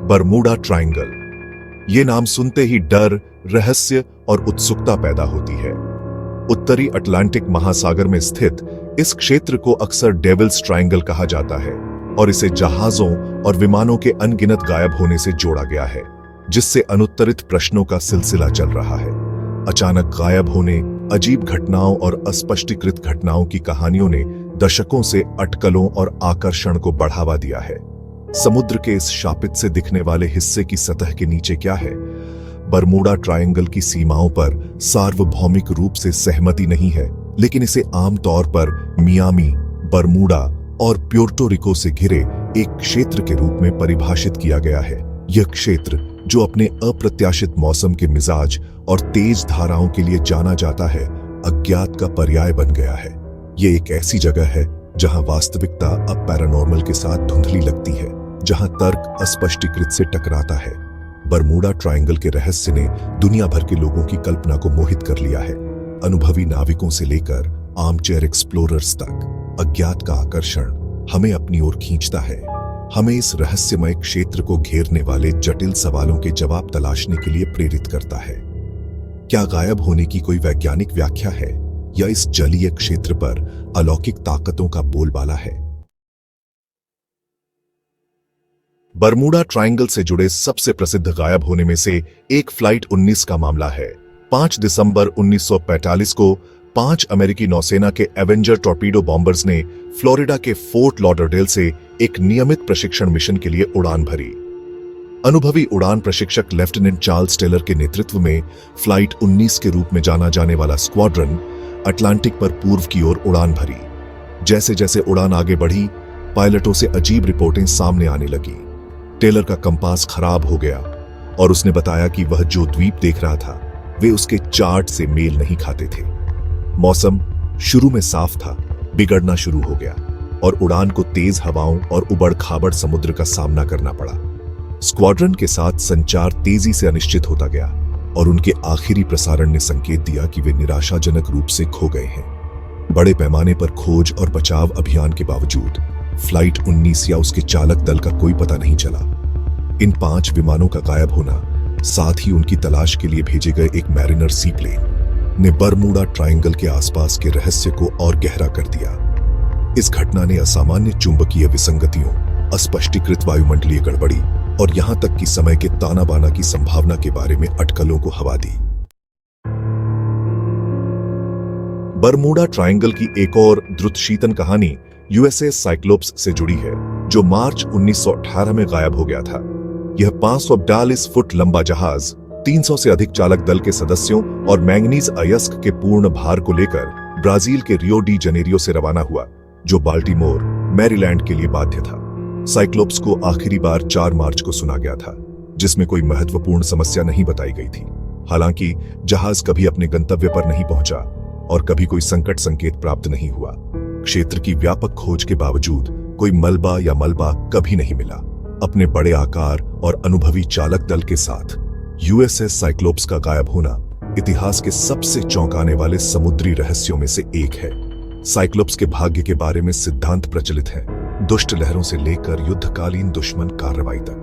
Bermuda triangle. ये नाम सुनते ही डर, रहस्य और उत्सुकता पैदा होती है। उत्तरी अटलांटिक महासागर में स्थित इस क्षेत्र को अक्सर डेविल्स ट्रायंगल कहा जाता है और इसे जहाजों और विमानों के अनगिनत गायब होने से जोड़ा गया है, जिससे अनुत्तरित प्रश्नों का सिलसिला चल रहा है। अचानक गायब होने, अजीब घटनाओं और अस्पष्टीकृत घटनाओं की कहानियों ने दशकों से अटकलों और आकर्षण को बढ़ावा दिया है। समुद्र के इस शापित से दिखने वाले हिस्से की सतह के नीचे क्या है? बरमूडा ट्रायंगल की सीमाओं पर सार्वभौमिक रूप से सहमति नहीं है, लेकिन इसे आमतौर पर मियामी, बरमूडा और प्योर्टो रिको से घिरे एक क्षेत्र के रूप में परिभाषित किया गया है। यह क्षेत्र, जो अपने अप्रत्याशित मौसम के मिजाज और तेज धाराओं के लिए जाना जाता है, अज्ञात का पर्याय बन गया है। यह एक ऐसी जगह है जहां वास्तविकता अब पैरानॉर्मल के साथ धुंधली लगती है, जहां तर्क अस्पष्टीकृत से टकराता है। बरमूडा ट्रायंगल के रहस्य ने दुनिया भर के लोगों की कल्पना को मोहित कर लिया है। अनुभवी नाविकों से लेकर आर्मचेयर एक्सप्लोरर्स तक, अज्ञात का आकर्षण हमें अपनी ओर खींचता है। हमें इस रहस्यमय क्षेत्र को घेरने वाले जटिल सवालों के जवाब तलाशने के लिए प्रेरित करता है। क्या गायब होने की कोई वैज्ञानिक व्याख्या है, या इस जलीय क्षेत्र पर अलौकिक ताकतों का बोलबाला है? बरमूडा ट्रायंगल से जुड़े सबसे प्रसिद्ध गायब होने में से एक फ्लाइट 19 का मामला है। 5 दिसंबर 1945 को 5 अमेरिकी नौसेना के एवेंजर टॉर्पीडो बॉम्बर्स ने फ्लोरिडा के फोर्ट लॉडरडेल से एक नियमित प्रशिक्षण मिशन के लिए उड़ान भरी। अनुभवी उड़ान प्रशिक्षक लेफ्टिनेंट चार्ल्स टेलर के नेतृत्व में फ्लाइट 19 के रूप में जाना जाने वाला स्क्वाड्रन अटलांटिक पर पूर्व की ओर उड़ान भरी। जैसे जैसे उड़ान आगे बढ़ी, पायलटों से अजीब रिपोर्टें सामने आने लगी। टेलर का कंपास खराब हो गया और उसने बताया कि वह जो द्वीप देख रहा था, वे उसके चार्ट से मेल नहीं खाते थे। मौसम शुरू में साफ था, बिगड़ना शुरू हो गया और उड़ान को तेज हवाओं और उबड़-खाबड़ समुद्र का सामना करना पड़ा। स्क्वाड्रन के साथ संचार तेजी से अनिश्चित होता गया और उनके आखिरी प्रसारण ने संकेत दिया कि वे निराशाजनक रूप से खो गए हैं। बड़े पैमाने पर खोज और बचाव अभियान के बावजूद फ्लाइट 19 या उसके चालक दल का कोई पता नहीं चला। इन 5 विमानों का गायब होना, साथ ही उनकी तलाश के लिए भेजे गए एक मैरिनर सी प्लेन ने बरमूडा ट्रायंगल के आसपास के रहस्य को और गहरा कर दिया। इस घटना ने असामान्य चुंबकीय विसंगतियों, अस्पष्टीकृत वायुमंडलीय गड़बड़ी और यहां तक कि समय के ताना बाना की संभावना के बारे में अटकलों को हवा दी। बरमूडा ट्रायंगल की एक और द्रुतशीतन कहानी यूएसएस साइक्लोप्स से जुड़ी है, जो मार्च 1918 में गायब हो गया था। यह 542 फुट लंबा जहाज 300 से अधिक चालक दल के सदस्यों और मैंगनीज अयस्क के पूर्ण भार को लेकर ब्राजील के रियो डी जनेरियो से रवाना हुआ, जो बाल्टीमोर, मैरीलैंड के लिए बाध्य था। साइक्लोप्स को आखिरी बार 4 मार्च को सुना गया था, जिसमें कोई महत्वपूर्ण समस्या नहीं बताई गई थी। हालांकि जहाज कभी अपने गंतव्य पर नहीं पहुंचा और कभी कोई संकट संकेत प्राप्त नहीं हुआ। क्षेत्र की व्यापक खोज के बावजूद कोई मलबा या मलबा कभी नहीं मिला। अपने बड़े आकार और अनुभवी चालक दल के साथ यूएसएस साइक्लोप्स का गायब होना इतिहास के सबसे चौंकाने वाले समुद्री रहस्यों में से एक है। साइक्लोप्स के भाग्य के बारे में सिद्धांत प्रचलित हैं, दुष्ट लहरों से लेकर युद्धकालीन दुश्मन कार्रवाई तक।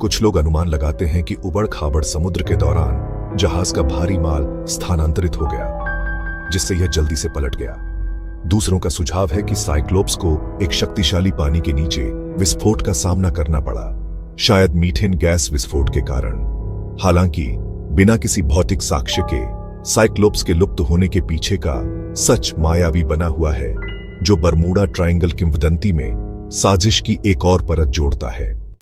कुछ लोग अनुमान लगाते हैं कि उबड़-खाबड़ समुद्र के दौरान जहाज का भारी माल स्थानांतरित हो गया, जिससे यह जल्दी से पलट गया। दूसरों का सुझाव है कि साइक्लोप्स को एक शक्तिशाली पानी के नीचे विस्फोट का सामना करना पड़ा, शायद मीथेन गैस विस्फोट के कारण। हालांकि बिना किसी भौतिक साक्ष्य के साइक्लोप्स के लुप्त होने के पीछे का सच मायावी बना हुआ है, जो बरमूडा ट्रायंगल किंवदंती में साजिश की एक और परत जोड़ता है।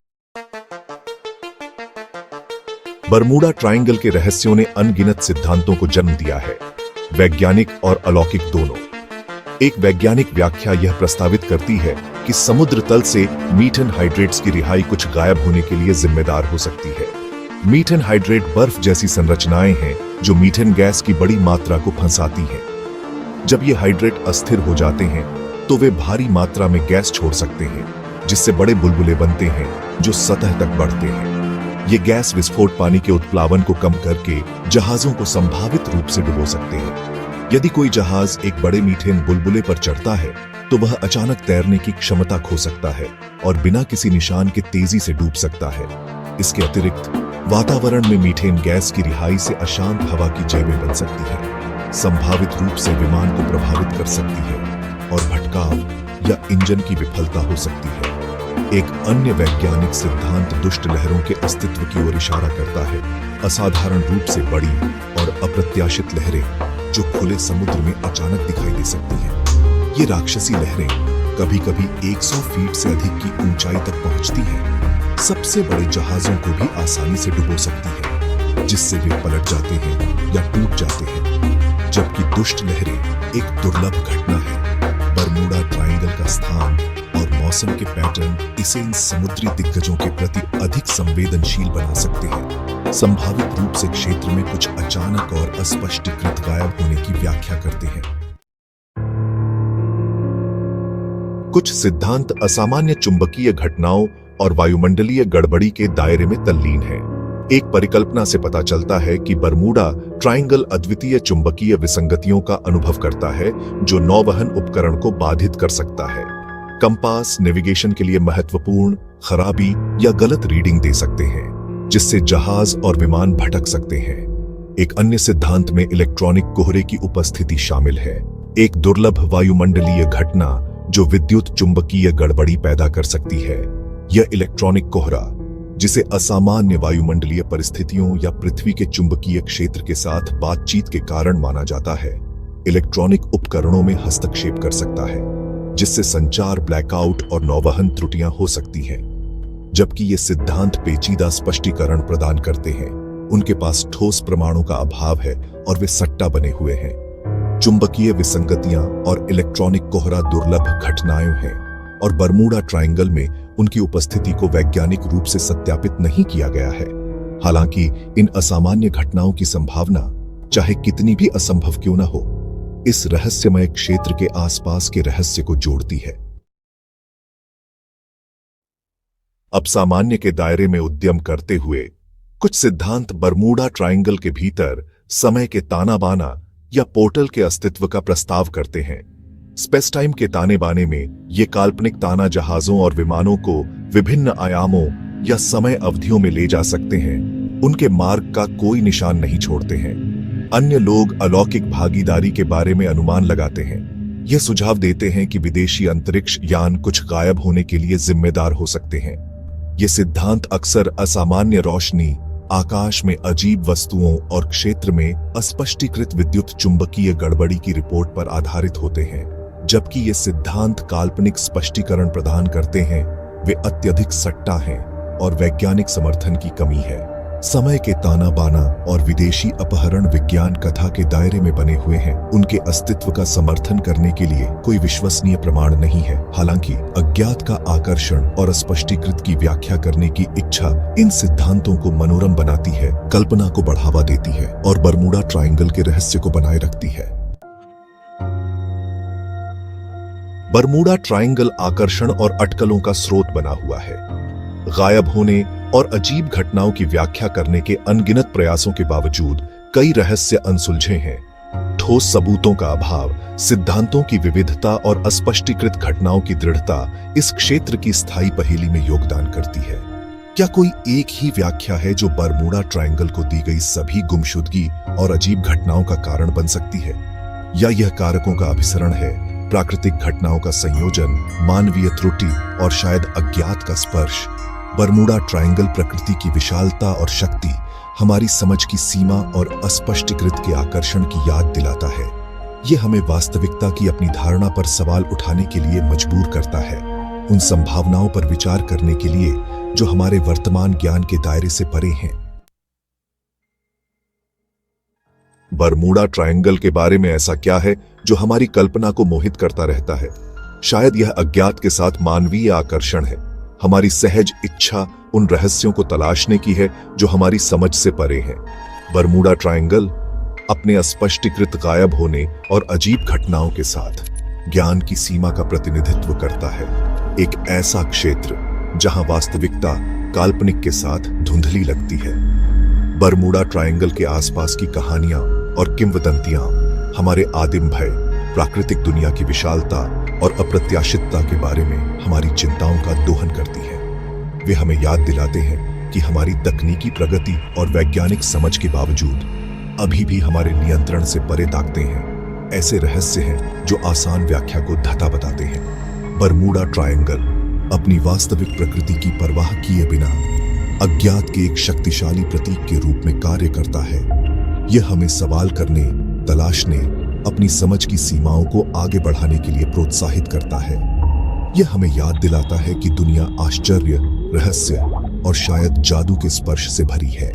बरमूडा ट्रायंगल के रहस्यों ने अनगिनत सिद्धांतों को जन्म दिया है, वैज्ञानिक और अलौकिक दोनों। एक वैज्ञानिक व्याख्या यह प्रस्तावित करती है कि समुद्र तल से मीथेन हाइड्रेट्स की रिहाई कुछ गायब होने के लिए जिम्मेदार हो सकती है। मीथेन हाइड्रेट बर्फ जैसी संरचनाएं हैं जो मीथेन गैस की बड़ी मात्रा को फंसाती हैं। जब ये हाइड्रेट अस्थिर हो जाते हैं तो वे भारी मात्रा में गैस छोड़ सकते हैं, जिससे बड़े बुलबुले बनते हैं जो सतह तक बढ़ते हैं। ये गैस विस्फोट पानी के उत्प्लावन को कम करके जहाजों को संभावित रूप से डुबो सकते हैं। यदि कोई जहाज एक बड़े मीथेन बुलबुले पर चढ़ता है तो वह अचानक तैरने की क्षमता खो सकता है और बिना किसी निशान के तेजी से डूब सकता है। इसके अतिरिक्त वातावरण में मीथेन गैस की रिहाई से अशांत हवा की जेबें बन सकती है, संभावित रूप से विमान को प्रभावित कर सकती है और भटकाव या इंजन की विफलता हो सकती है। एक अन्य वैज्ञानिक सिद्धांत दुष्ट लहरों के अस्तित्व की ओर इशारा करता है। असाधारण रूप से बड़ी और अप्रत्याशित लहरें जो खुले समुद्र में अचानक दिखाई दे सकती हैं। ये राक्षसी लहरें कभी-कभी 100 फीट से अधिक की ऊंचाई तक पहुंचती हैं। सबसे बड़े जहाजों को भी आसानी से डुबो सकती है, जिससे वे पलट जाते हैं या टूट जाते हैं। जबकि दुष्ट लहरें एक दुर्लभ घटना है। बरमूडा ट्रायंगल का स्थान और मौसम के पैटर्न इसे इन समुद्री दिग्गजों के प्रति अधिक संवेदनशील बना सकते हैं। संभावित रूप से क्षेत्र में कुछ अचानक और अस्पष्टीकृत गायब होने की व्याख्या करते हैं। कुछ सिद्धांत असामान्य चुंबकीय घटनाओं और वायुमंडलीय गड़बड़ी के दायरे में तल्लीन हैं। एक परिकल्पना से पता चलता है कि बरमूडा ट्रायंगल अद्वितीय चुंबकीय विसंगतियों का अनुभव करता है जो नौवहन उपकरण को बाधित कर सकता है। कंपास नेविगेशन के लिए महत्वपूर्ण खराबी या गलत रीडिंग दे सकते हैं, जिससे जहाज और विमान भटक सकते हैं। एक अन्य सिद्धांत में इलेक्ट्रॉनिक कोहरे की उपस्थिति शामिल है, एक दुर्लभ वायुमंडलीय घटना जो विद्युत चुंबकीय गड़बड़ी पैदा कर सकती है। यह इलेक्ट्रॉनिक कोहरा, जिसे असामान्य वायुमंडलीय परिस्थितियों या पृथ्वी के चुंबकीय क्षेत्र के साथ बातचीत के कारण माना जाता है, इलेक्ट्रॉनिक उपकरणों में हस्तक्षेप कर सकता है, जिससे संचार ब्लैकआउट और नौवहन त्रुटियां हो सकती हैं। जबकि ये सिद्धांत पेचीदा स्पष्टीकरण प्रदान करते हैं, उनके पास ठोस प्रमाणों का अभाव है और वे सट्टा बने हुए हैं। चुंबकीय विसंगतियां और इलेक्ट्रॉनिक कोहरा दुर्लभ घटनाएं हैं और बरमूडा ट्रायंगल में उनकी उपस्थिति को वैज्ञानिक रूप से सत्यापित नहीं किया गया है। हालांकि इन असामान्य घटनाओं की संभावना, चाहे कितनी भी असंभव क्यों न हो, इस रहस्यमय क्षेत्र के आसपास के रहस्य को जोड़ती है। अब सामान्य के दायरे में उद्यम करते हुए कुछ सिद्धांत बरमूडा ट्रायंगल के भीतर समय के ताना बाना या पोर्टल के अस्तित्व का प्रस्ताव करते हैं। स्पेस टाइम के ताने बाने में ये काल्पनिक ताना जहाजों और विमानों को विभिन्न आयामों या समय अवधियों में ले जा सकते हैं। उनके मार्ग का कोई निशान नहीं छोड़ते हैं। अन्य लोग अलौकिक भागीदारी के बारे में अनुमान लगाते हैं। यह सुझाव देते हैं कि विदेशी अंतरिक्ष यान कुछ गायब होने के लिए जिम्मेदार हो सकते हैं। ये सिद्धांत अक्सर असामान्य रोशनी, आकाश में अजीब वस्तुओं और क्षेत्र में अस्पष्टीकृत विद्युत चुंबकीय गड़बड़ी की रिपोर्ट पर आधारित होते हैं। जबकि ये सिद्धांत काल्पनिक स्पष्टीकरण प्रदान करते हैं, वे अत्यधिक सट्टा हैं और वैज्ञानिक समर्थन की कमी है। समय के ताना बाना और विदेशी अपहरण विज्ञान कथा के दायरे में बने हुए हैं। उनके अस्तित्व का समर्थन करने के लिए कोई विश्वसनीय प्रमाण नहीं है। हालांकि अज्ञात का आकर्षण और स्पष्टीकृत की व्याख्या करने की इच्छा इन सिद्धांतों को मनोरम बनाती है, कल्पना को बढ़ावा देती है और बरमूडा ट्रायंगल के रहस्य को बनाए रखती है। बरमूडा ट्रायंगल आकर्षण और अटकलों का स्रोत बना हुआ है। गायब होने और अजीब घटनाओं की व्याख्या करने के अनगिनत प्रयासों के बावजूद कई रहस्य अनसुलझे हैं। ठोस सबूतों का अभाव, सिद्धांतों की विविधता और अस्पष्टीकृत घटनाओं की दृढ़ता इस क्षेत्र की स्थायी पहेली में योगदान करती है। क्या कोई एक ही व्याख्या है जो बरमूडा ट्रायंगल को दी गई सभी गुमशुदगी और अजीब घटनाओं का कारण बन सकती है? या यह कारकों का अभिसरण है, प्राकृतिक घटनाओं का संयोजन, मानवीय त्रुटि और शायद अज्ञात का स्पर्श? बरमूडा ट्रायंगल प्रकृति की विशालता और शक्ति, हमारी समझ की सीमा और अस्पष्टीकृत के आकर्षण की याद दिलाता है। यह हमें वास्तविकता की अपनी धारणा पर सवाल उठाने के लिए मजबूर करता है, उन संभावनाओं पर विचार करने के लिए जो हमारे वर्तमान ज्ञान के दायरे से परे हैं। बरमूडा ट्रायंगल के बारे में ऐसा क्या है जो हमारी कल्पना को मोहित करता रहता है? शायद यह अज्ञात के साथ मानवीय आकर्षण है, हमारी सहज इच्छा उन रहस्यों को तलाशने की है जो हमारी समझ से परे हैं। बरमूडा ट्रायंगल अपने अस्पष्टीकृत गायब होने और अजीब घटनाओं के साथ ज्ञान की सीमा का प्रतिनिधित्व करता है। एक ऐसा क्षेत्र जहां वास्तविकता काल्पनिक के साथ धुंधली लगती है। बरमूडा ट्रायंगल के आसपास की कहानियां और किंवदंतियां हमारे आदिम भय, प्राकृतिक दुनिया की विशालता और अप्रत्याशितता के बारे में हमारी चिंताओं का दोहन करती है। वे हमें याद दिलाते हैं कि हमारी तकनीकी प्रगति और वैज्ञानिक समझ के बावजूद अभी भी हमारे नियंत्रण से परे ताकते हैं। ऐसे रहस्य हैं जो आसान व्याख्या को धता बताते हैं। बरमूडा ट्रायंगल अपनी वास्तविक प्रकृति की परवाह किए बिना अज्ञात के एक शक्तिशाली प्रतीक के रूप में कार्य करता है। यह हमें सवाल करने, तलाशने, अपनी समझ की सीमाओं को आगे बढ़ाने के लिए प्रोत्साहित करता है। यह हमें याद दिलाता है कि दुनिया आश्चर्य, रहस्य और शायद जादू के स्पर्श से भरी है।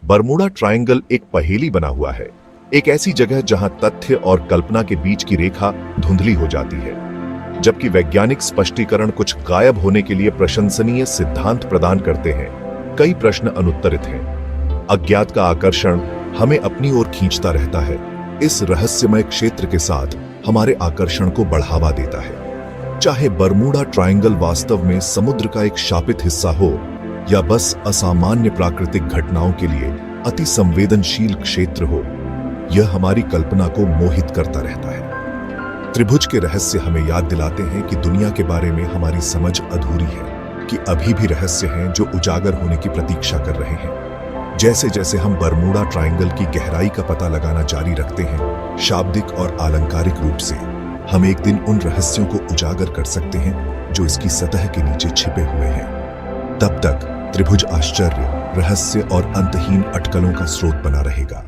बरमूडा ट्रायंगल एक पहेली बना हुआ है, एक ऐसी जगह जहां तथ्य और कल्पना के बीच की रेखा धुंधली हो जाती है, जबकि वैज्ञानिक स्पष्टीकरण कुछ गायब होने के लिए प्रशंसनीय सिद्धांत प्रदान करते हैं। कई प्रश्न अनुत्तरित हैं। अज्ञात का आकर्षण हमें अपनी ओर खींचता रहता है। इस रहस्यमय क्षेत्र के साथ हमारे आकर्षण को बढ़ावा देता है। चाहे बरमूडा ट्रायंगल वास्तव में समुद्र का एक शापित हिस्सा हो या बस असामान्य प्राकृतिक घटनाओं के लिए अति संवेदनशील क्षेत्र हो, यह हमारी कल्पना को मोहित करता रहता है। त्रिभुज के रहस्य हमें याद दिलाते हैं कि दुनिया के बारे में हमारी समझ अधूरी है, कि अभी भी रहस्य हैं जो उजागर होने की प्रतीक्षा कर रहे हैं। जैसे जैसे हम बरमूडा ट्रायंगल की गहराई का पता लगाना जारी रखते हैं, शाब्दिक और आलंकारिक रूप से, हम एक दिन उन रहस्यों को उजागर कर सकते हैं जो इसकी सतह के नीचे छिपे हुए हैं। तब तक त्रिभुज आश्चर्य, रहस्य और अंतहीन अटकलों का स्रोत बना रहेगा।